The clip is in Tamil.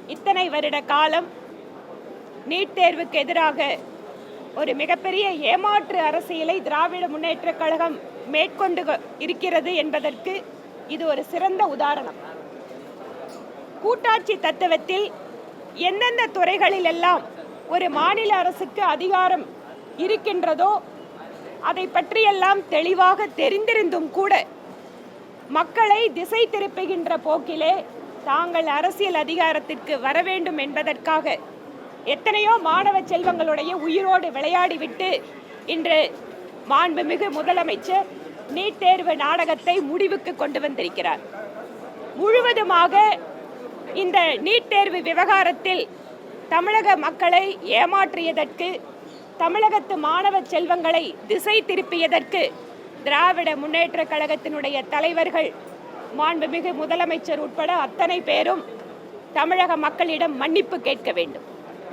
இத்தனை வருட காலம் நீட் தேர்வுக்கு எதிராக ஒரு மிகப்பெரிய ஏமாற்று அரசியலை திராவிட முன்னேற்றக் கழகம் மேற்கொண்டு இருக்கிறது என்பதற்கு இது ஒரு சிறந்த உதாரணம். கூட்டாட்சி தத்துவத்தில் எந்தெந்த துறைகளில் எல்லாம் ஒரு மாநில அரசுக்கு அதிகாரம் இருக்கின்றதோ அதை பற்றியெல்லாம் தெளிவாக தெரிந்திருந்தும் கூட மக்களை திசை திருப்புகின்ற போக்கிலே தாங்கள் அரசியல் அதிகாரத்திற்கு வர வேண்டும் என்பதற்காக எத்தனையோ மாணவ செல்வங்களுடைய உயிரோடு விளையாடிவிட்டு இன்று மாண்புமிகு முதலமைச்சர் நீட் தேர்வு நாடகத்தை முடிவுக்கு கொண்டு வந்திருக்கிறார். முழுவதுமாக இந்த நீட் தேர்வு விவகாரத்தில் தமிழக மக்களை ஏமாற்றியதற்கு, தமிழகத்து மாணவ செல்வங்களை திசை திருப்பியதற்கு திராவிட முன்னேற்றக் கழகத்தினுடைய தலைவர்கள், மாண்புமிகு முதலமைச்சர் உட்பட அத்தனை பேரும் தமிழக மக்களிடம் மன்னிப்பு கேட்க வேண்டும்.